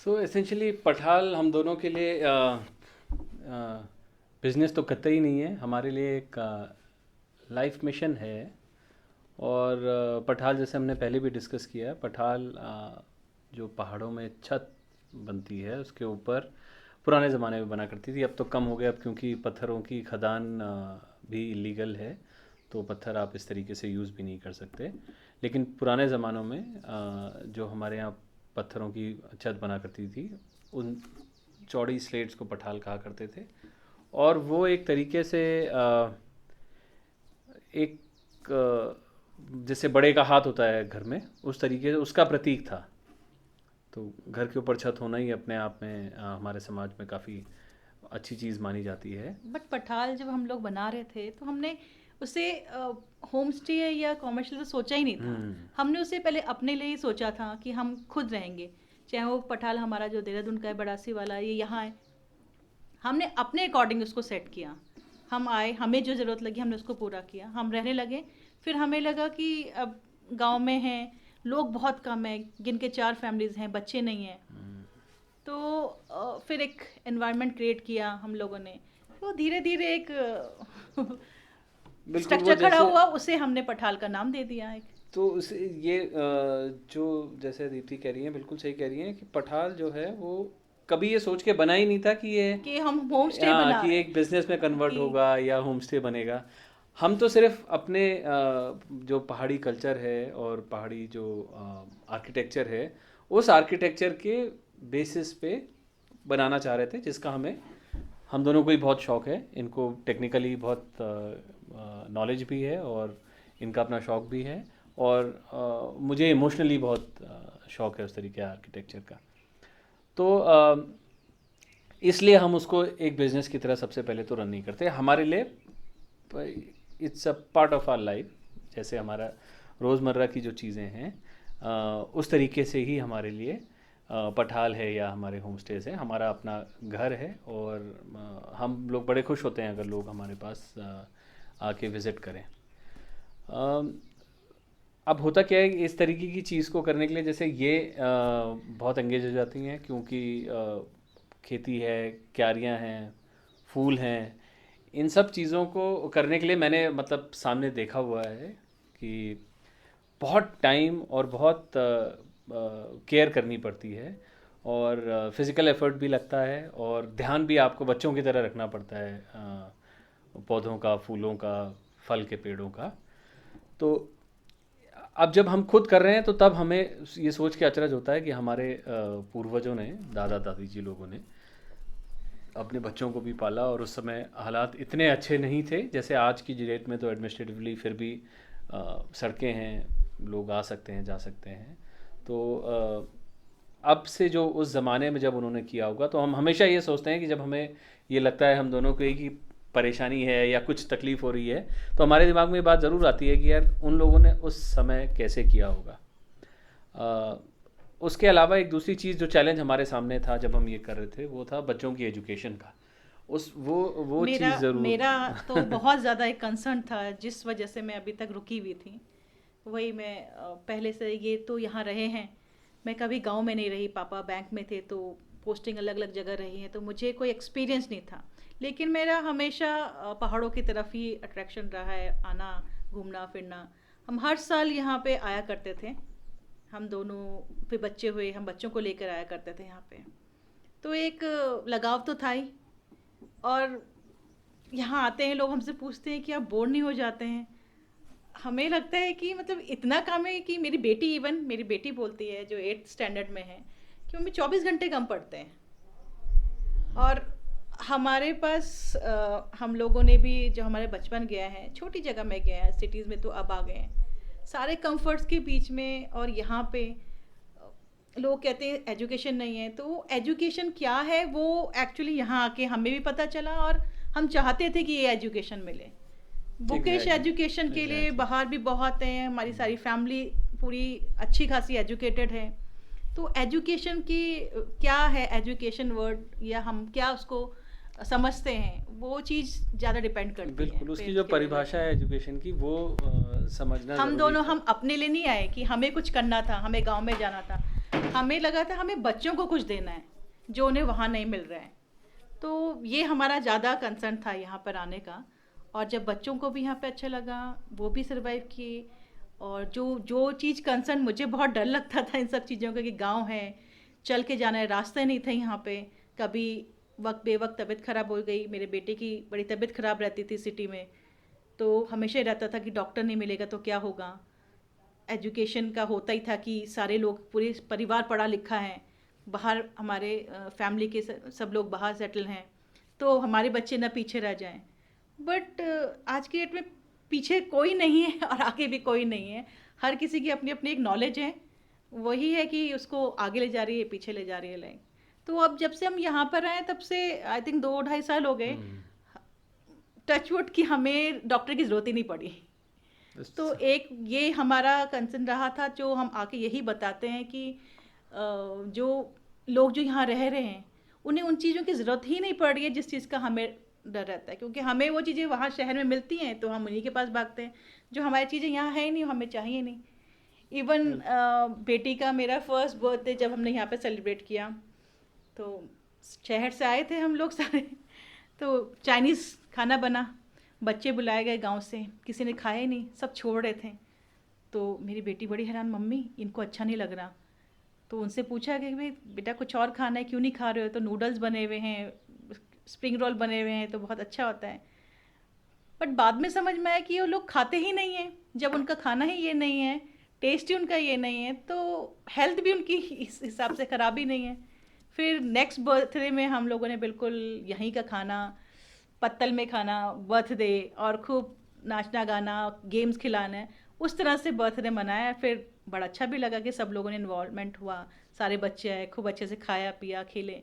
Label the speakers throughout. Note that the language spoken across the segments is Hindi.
Speaker 1: सो एसेंशियली पठाल हम दोनों के लिए बिजनेस तो कतई नहीं है, हमारे लिए एक लाइफ मिशन है। और पठाल जैसे हमने पहले भी डिस्कस किया है, पठाल जो पहाड़ों में छत बनती है उसके ऊपर पुराने ज़माने में बना करती थी। अब तो कम हो गया, अब क्योंकि पत्थरों की खदान भी इलीगल है, तो पत्थर आप इस तरीके से यूज़ भी नहीं कर सकते। लेकिन पुराने ज़मानों में जो हमारे यहाँ पत्थरों की छत बना करती थी, उन चौड़ी स्लेट्स को पठाल कहा करते थे। और वो एक तरीके से एक जैसे बड़े का हाथ होता है घर में, उस तरीके से उसका प्रतीक था। तो घर के ऊपर छत होना ही अपने आप में हमारे समाज में काफ़ी अच्छी चीज़ मानी जाती है।
Speaker 2: बट पठाल जब हम लोग बना रहे थे तो हमने उसे होम स्टे या कॉमर्शियल तो सोचा ही नहीं था। हमने उसे पहले अपने लिए ही सोचा था कि हम खुद रहेंगे, चाहे वो पठाल हमारा जो देहरादून का है, बड़ासी वाला, ये यहाँ है। हमने अपने अकॉर्डिंग उसको सेट किया। हम आए, हमें जो ज़रूरत लगी हमने उसको पूरा किया, हम रहने लगे। फिर हमें लगा कि अब गांव में हैं, लोग बहुत कम है, गिन के 4 फैमिलीज़ हैं, बच्चे नहीं हैं। तो फिर एक एनवायरनमेंट क्रिएट किया हम लोगों ने। तो धीरे धीरे एक
Speaker 1: बिल्कुल वो
Speaker 2: स्ट्रक्चर खड़ा
Speaker 1: जैसे,
Speaker 2: हुआ, उसे हमने पठाल का नाम दे दिया एक।
Speaker 1: तो उस ये जो जैसे दीप्ति कह रही हैं, बिल्कुल सही कह रही हैं कि पठाल जो है वो कभी ये सोच के बना ही नहीं था कि ये
Speaker 2: कि हम होम स्टे
Speaker 1: हाँ
Speaker 2: बना
Speaker 1: कि
Speaker 2: रहे
Speaker 1: एक बिजनेस में कन्वर्ट
Speaker 2: कि
Speaker 1: होगा या होम स्टे बनेगा। हम तो सिर्फ अपने जो पहाड़ी कल्चर है और पहाड़ी जो आर्किटेक्चर है, उस आर्किटेक्चर के बेसिस पे बनाना चाह रहे थे, जिसका हम दोनों को ही बहुत शौक है। इनको टेक्निकली बहुत नॉलेज भी है और इनका अपना शौक भी है। और मुझे इमोशनली बहुत शौक है उस तरीके आर्किटेक्चर का। तो इसलिए हम उसको एक बिजनेस की तरह सबसे पहले तो रन नहीं करते। हमारे लिए it's a part of our life, जैसे हमारा रोज़मर्रा की जो चीज़ें हैं उस तरीके से ही हमारे लिए पठाल है या हमारे होम स्टेज हैं। हमारा अपना घर है और हम लोग बड़े खुश होते हैं अगर लोग हमारे पास आके विज़िट करें। अब होता क्या है, इस तरीके की चीज़ को करने के लिए जैसे ये बहुत एंगेज हो जाती हैं, क्योंकि खेती है, क्यारियाँ हैं, फूल हैं। इन सब चीज़ों को करने के लिए मैंने मतलब सामने देखा हुआ है कि बहुत टाइम और बहुत केयर करनी पड़ती है, और फिज़िकल एफर्ट भी लगता है, और ध्यान भी आपको बच्चों की तरह रखना पड़ता है, पौधों का, फूलों का, फल के पेड़ों का। तो अब जब हम खुद कर रहे हैं तो तब हमें ये सोच के अचरज होता है कि हमारे पूर्वजों ने, दादा दादी जी लोगों ने अपने बच्चों को भी पाला, और उस समय हालात इतने अच्छे नहीं थे जैसे आज की डेट में। तो एडमिनिस्ट्रेटिवली फिर भी सड़कें हैं, लोग आ सकते हैं, जा सकते हैं। तो अब से जो उस ज़माने में जब उन्होंने किया होगा, तो हम हमेशा ये सोचते हैं कि जब हमें ये लगता है हम दोनों को एक ही परेशानी है या कुछ तकलीफ़ हो रही है, तो हमारे दिमाग में ये बात ज़रूर आती है कि यार उन लोगों ने उस समय कैसे किया होगा। उसके अलावा एक दूसरी चीज़ जो चैलेंज हमारे सामने था जब हम ये कर रहे थे, वो था बच्चों की एजुकेशन का। उस वो
Speaker 2: मेरा
Speaker 1: चीज़ ज़रूर
Speaker 2: मेरा तो बहुत ज़्यादा एक कंसर्न था, जिस वजह से मैं अभी तक रुकी हुई थी। वही मैं पहले से ये तो यहाँ रहे हैं, मैं कभी गांव में नहीं रही, पापा बैंक में थे तो पोस्टिंग अलग अलग जगह रही है, तो मुझे कोई एक्सपीरियंस नहीं था। लेकिन मेरा हमेशा पहाड़ों की तरफ ही अट्रैक्शन रहा है, आना, घूमना फिरना। हम हर साल यहाँ पे आया करते थे, हम दोनों, फिर बच्चे हुए, हम बच्चों को लेकर आया करते थे यहाँ पे। तो एक लगाव तो था ही। और यहाँ आते हैं लोग, हमसे पूछते हैं कि आप बोर नहीं हो जाते हैं? हमें लगता है कि मतलब इतना काम है कि मेरी बेटी बोलती है जो 8th स्टैंडर्ड में है कि मम्मी 24 घंटे कम पढ़ते हैं। और हमारे पास हम लोगों ने भी, जो हमारे बचपन गया है, छोटी जगह में गया है, सिटीज़ में तो अब आ गए हैं सारे कंफर्ट्स के बीच में, और यहाँ पे लोग कहते हैं एजुकेशन नहीं है। तो एजुकेशन क्या है वो एक्चुअली यहाँ आके हमें भी पता चला, और हम चाहते थे कि ये एजुकेशन मिले। बुकिश
Speaker 1: एग्जैक्टली
Speaker 2: एजुकेशन के लिए
Speaker 1: एग्जैक्टली
Speaker 2: बाहर भी बहुत हैं, हमारी सारी फैमिली पूरी अच्छी खासी एजुकेटेड है। तो एजुकेशन की क्या है, एजुकेशन वर्ड या हम क्या उसको समझते हैं, वो चीज़ ज़्यादा डिपेंड करती है
Speaker 1: बिल्कुल उसकी जो
Speaker 2: पेरेंट्स के
Speaker 1: परिभाषा
Speaker 2: रिलेशन
Speaker 1: है
Speaker 2: में।
Speaker 1: एजुकेशन की, वो समझना
Speaker 2: हम
Speaker 1: ज़रूरी
Speaker 2: दोनों,
Speaker 1: था।
Speaker 2: हम अपने लिए नहीं आए कि हमें कुछ करना था, हमें गांव में जाना था। हमें लगा था हमें बच्चों को कुछ देना है जो उन्हें वहाँ नहीं मिल रहा है। तो ये हमारा ज़्यादा कंसर्न था यहाँ पर आने का। और जब बच्चों को भी यहाँ पे अच्छा लगा, वो भी सरवाइव किए। और जो जो चीज़ कंसर्न मुझे बहुत डर लगता था इन सब चीज़ों का कि गांव है, चल के जाना है, रास्ते नहीं थे यहाँ पे। कभी वक्त बेवक्त तबीयत ख़राब हो गई, मेरे बेटे की बड़ी तबीयत ख़राब रहती थी सिटी में, तो हमेशा ही रहता था कि डॉक्टर नहीं मिलेगा तो क्या होगा। एजुकेशन का होता ही था कि सारे लोग, पूरे परिवार पढ़ा लिखा है, बाहर हमारे फैमिली के सब लोग बाहर सेटल हैं, तो हमारे बच्चे ना पीछे रह जाएं। बट आज की डेट में पीछे कोई नहीं है और आगे भी कोई नहीं है। हर किसी की अपनी अपनी एक नॉलेज है, वही है कि उसको आगे ले जा रही है, पीछे ले जा रही है लाइक। तो अब जब से हम यहाँ पर आए तब से आई थिंक 2-2.5 साल हो गए, टचवुड कि हमें डॉक्टर की ज़रूरत ही नहीं पड़ी। तो एक ये हमारा कंसर्न रहा था, जो हम आके यही बताते हैं कि जो लोग जो यहाँ रह रहे हैं उन्हें उन चीज़ों की ज़रूरत ही नहीं पड़ रही है जिस चीज़ का हमें डर रहता है, क्योंकि हमें वो चीज़ें वहाँ शहर में मिलती हैं तो हम उन्हीं के पास भागते हैं। जो हमारी चीज़ें यहाँ है ही नहीं, हमें चाहिए नहीं। इवन बेटी का मेरा फर्स्ट बर्थडे जब हमने यहाँ पे सेलिब्रेट किया, तो शहर से आए थे हम लोग सारे, तो चाइनीज़ खाना बना, बच्चे बुलाए गए गांव से, किसी ने खाया ही नहीं, सब छोड़ रहे थे। तो मेरी बेटी बड़ी हैरान, मम्मी इनको अच्छा नहीं लग रहा। तो उनसे पूछा कि भाई बेटा कुछ और खाना है, क्यों नहीं खा रहे हो? तो नूडल्स बने हुए हैं, स्प्रिंग रोल बने हुए हैं, तो बहुत अच्छा होता है। बट बाद में समझ में आया कि वो लोग खाते ही नहीं हैं। जब उनका खाना ही ये नहीं है, टेस्ट ही उनका ये नहीं है, तो हेल्थ भी उनकी इस हिसाब से ख़राब ही नहीं है। फिर नेक्स्ट बर्थडे में हम लोगों ने बिल्कुल यहीं का खाना, पत्तल में खाना, बर्थडे, और खूब नाचना गाना, गेम्स खिलाना है, उस तरह से बर्थडे मनाया। फिर बड़ा अच्छा भी लगा कि सब लोगों ने इन्वॉल्वमेंट हुआ, सारे बच्चे आए, खूब अच्छे से खाया पिया खेले।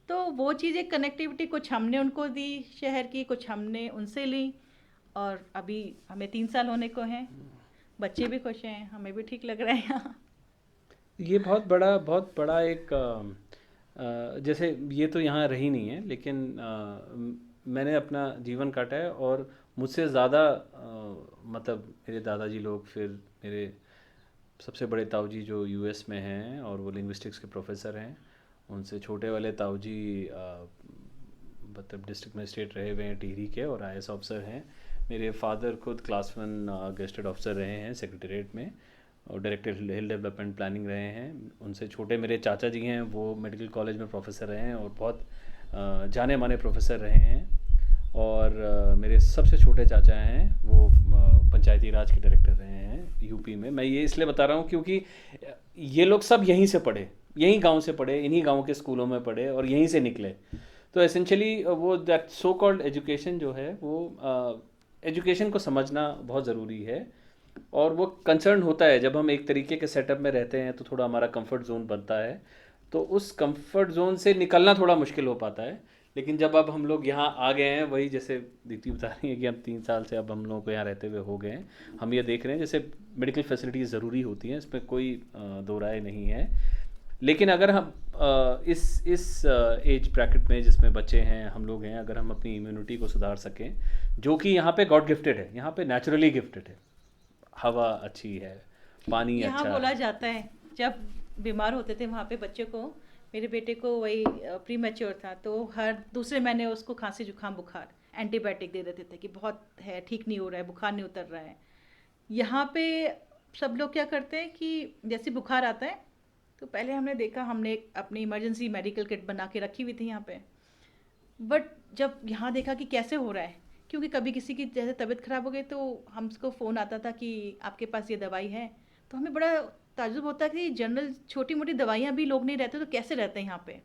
Speaker 2: तो वो चीज़ें कनेक्टिविटी कुछ हमने उनको दी शहर की, कुछ हमने उनसे ली। और अभी हमें 3 साल होने को हैं, बच्चे भी खुश हैं, हमें भी ठीक लग रहा है यहाँ।
Speaker 1: ये बहुत बड़ा एक जैसे ये तो यहाँ रही नहीं है, लेकिन मैंने अपना जीवन काटा है और मुझसे ज़्यादा मतलब मेरे दादाजी लोग, फिर मेरे सबसे बड़े ताऊजी जो यूएस में हैं और वो लिंग्विस्टिक्स के प्रोफेसर हैं, उनसे छोटे वाले ताऊजी मतलब डिस्ट्रिक्ट मजिस्ट्रेट रहे हुए हैं टिहरी के और आईएएस ऑफिसर हैं। मेरे फादर खुद क्लास 1 गेस्टेड ऑफिसर रहे हैं सेक्रेटरीट में, और डायरेक्टर हिल डेवलपमेंट प्लानिंग रहे हैं। उनसे छोटे मेरे चाचा जी हैं, वो मेडिकल कॉलेज में प्रोफेसर रहे हैं और बहुत जाने माने प्रोफेसर रहे हैं। और मेरे सबसे छोटे चाचा हैं, वो पंचायती राज के डायरेक्टर रहे हैं यूपी में। मैं ये इसलिए बता रहा हूँ क्योंकि ये लोग सब यहीं से पढ़े, यहीं गांव से पढ़े, इन्हीं गांव के स्कूलों में पढ़े और यहीं से निकले। तो एसेंशियली वो दैट सो कॉल्ड एजुकेशन जो है, वो एजुकेशन को समझना बहुत ज़रूरी है। और वो कंसर्न होता है जब हम एक तरीके के सेटअप में रहते हैं तो थोड़ा हमारा कंफर्ट जोन बनता है, तो उस कंफर्ट जोन से निकलना थोड़ा मुश्किल हो पाता है। लेकिन जब अब हम लोग यहाँ आ गए हैं, वही जैसे दीप्ति बता रही है कि हम 3 साल से अब हम लोगों को यहाँ रहते हुए हो गए हैं, हम ये देख रहे हैं जैसे मेडिकल फैसिलिटीज़ ज़रूरी होती हैं, इसमें कोई दो राय नहीं है। लेकिन अगर हम इस एज ब्रैकेट में जिसमें बच्चे हैं, हम लोग हैं, अगर हम अपनी इम्यूनिटी को सुधार सकें, जो कि यहाँ पे गॉड गिफ्टेड है, यहाँ पे नेचुरली गिफ्टेड है, हवा अच्छी है, पानी
Speaker 2: यहाँ
Speaker 1: अच्छा
Speaker 2: बोला
Speaker 1: है।
Speaker 2: जाता है, जब बीमार होते थे वहाँ पे बच्चे को, मेरे बेटे को वही प्री मैच्योर था, तो हर दूसरे महीने उसको खांसी जुकाम बुखार एंटीबायोटिक दे देते थे कि बहुत है, ठीक नहीं हो रहा है, बुखार नहीं उतर रहा है। यहाँ पे सब लोग क्या करते हैं कि जैसे बुखार आता है, तो पहले हमने देखा, हमने अपनी इमरजेंसी मेडिकल किट बना के रखी हुई थी यहाँ पे। बट जब यहाँ देखा कि कैसे हो रहा है, क्योंकि कभी किसी की जैसे तबीयत ख़राब हो गई तो हमको फ़ोन आता था कि आपके पास ये दवाई है, तो हमें बड़ा ताज्जुब होता है कि जनरल छोटी मोटी दवाइयाँ भी लोग नहीं रहते तो कैसे रहते हैं यहाँ पे।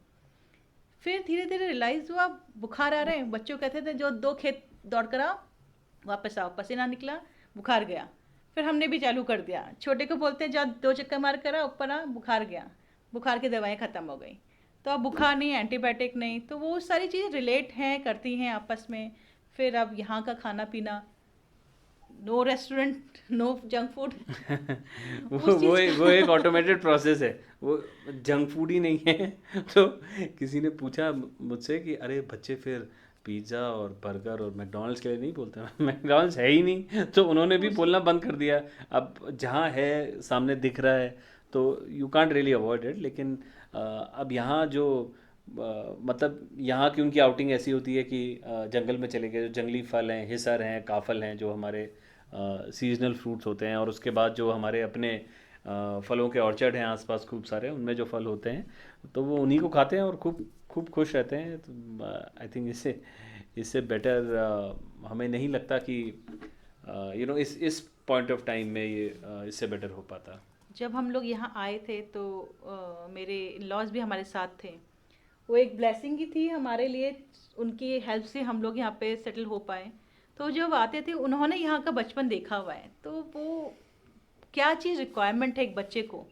Speaker 2: फिर धीरे धीरे रियलाइज़ हुआ, बुखार आ रहे हैं, बच्चों कहते थे जो 2 खेत दौड़ कर आओ, वापस आओ, पसीना निकला, बुखार गया। फिर हमने भी चालू कर दिया, छोटे को बोलते हैं जाओ 2 चक्कर मार कर आओ, ऊपर आ, बुखार गया, बुखार की दवाएं ख़त्म हो गई। तो अब बुखार नहीं, एंटीबायोटिक नहीं, तो वो सारी चीज़ें रिलेट हैं, करती हैं आपस में। फिर अब यहाँ का खाना पीना, no restaurant, no junk food, उस
Speaker 1: वो
Speaker 2: चीज़
Speaker 1: वो एक
Speaker 2: का
Speaker 1: ऑटोमेटेड प्रोसेस है, वो जंक फूड ही नहीं है। तो किसी ने पूछा मुझसे कि अरे बच्चे फिर पिज़्ज़ा और बर्गर और मैकडोनल्ड्स के लिए नहीं बोलते? मैकडोनल्ड्स है ही नहीं, तो उन्होंने भी
Speaker 2: उस
Speaker 1: बोलना बंद कर दिया। अब जहाँ है सामने दिख रहा है तो you can't really avoid it. लेकिन अब यहाँ जो मतलब यहाँ की उनकी आउटिंग ऐसी होती है कि जंगल में चले गए, जो जंगली फल हैं, हिसर हैं, काफल हैं, जो हमारे सीजनल फ्रूट्स होते हैं, और उसके बाद जो हमारे अपने फलों के ऑर्चर्ड हैं आसपास खूब सारे, उनमें जो फल होते हैं तो वो उन्हीं को खाते हैं और खूब खूब खुश रहते हैं। तो आई थिंक इससे इससे बेटर हमें नहीं लगता कि इस पॉइंट ऑफ टाइम में ये इससे बेटर हो पाता।
Speaker 2: जब हम लोग यहाँ आए थे तो मेरे लॉज भी हमारे साथ थे। वो एक ब्लेसिंग ही थी हमारे लिए, उनकी हेल्प से हम लोग यहाँ पे सेटल हो पाए। तो जब आते थे उन्होंने यहाँ का बचपन देखा हुआ है, तो वो क्या चीज़ रिक्वायरमेंट है एक बच्चे को,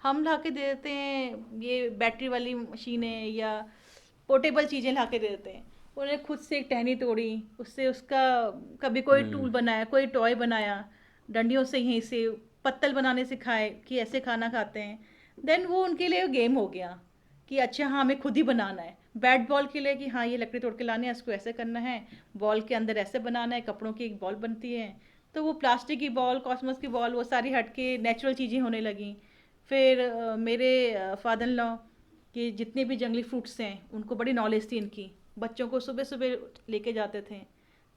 Speaker 2: हम ला के दे देते हैं। ये बैटरी वाली मशीनें या पोर्टेबल चीज़ें ला के दे देते हैं। उन्हें खुद से एक टहनी तोड़ी, उससे उसका कभी कोई टूल बनाया, कोई टॉय बनाया, डंडियों से यहीं से पत्तल बनाने सिखाए कि ऐसे खाना खाते हैं। देन वो उनके लिए गेम हो गया कि अच्छा हाँ हमें खुद ही बनाना है। बैट बॉल के लिए कि हाँ ये लकड़ी तोड़ के लाने हैं, इसको ऐसे करना है, बॉल के अंदर ऐसे बनाना है, कपड़ों की एक बॉल बनती है। तो वो प्लास्टिक की बॉल, कॉस्मोस की बॉल, वो सारी हट के नेचुरल चीज़ें होने लगी। फिर मेरे फादर इन लॉ कि जितने भी जंगली फ्रूट्स हैं उनको बड़ी नॉलेज थी इनकी, बच्चों को सुबह सुबह लेके जाते थे।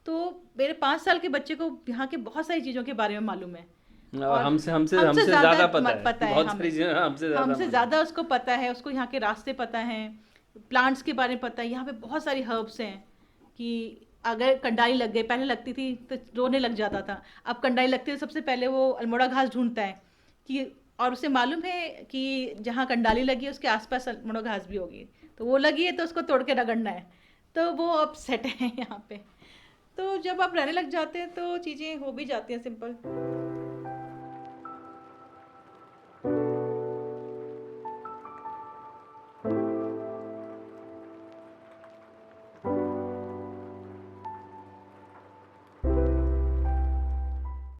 Speaker 2: तो मेरे 5 साल के बच्चे को यहाँ के बहुत सारी चीज़ों के बारे में मालूम है। और
Speaker 1: हमसे हमसे
Speaker 2: हमसे
Speaker 1: हमसे
Speaker 2: ज़्यादा
Speaker 1: ज़्यादा पता है,
Speaker 2: पता है
Speaker 1: बहुत सारी
Speaker 2: हमें,
Speaker 1: चीज़ें हमसे ज़्यादा
Speaker 2: हमसे
Speaker 1: मालूम
Speaker 2: ज़्यादा उसको पता है। उसको यहाँ के रास्ते पता हैं, प्लांट्स के बारे में पता है। यहाँ पे बहुत सारी हर्ब्स हैं कि अगर कंडाली लग गई, पहले लगती थी तो रोने लग जाता था, अब कंडाली लगती है तो सबसे पहले वो अल्मोड़ा घास ढूंढता है कि, और उसे मालूम है कि जहाँ कंडाली लगी है उसके आसपास अल्मोड़ा घास भी होगी, तो वो लगी है तो उसको तोड़ के रगड़ना है। तो वो अब सेट है यहाँ पे। तो जब आप रहने लग जाते हैं तो चीज़ें हो भी जाती हैं सिंपल।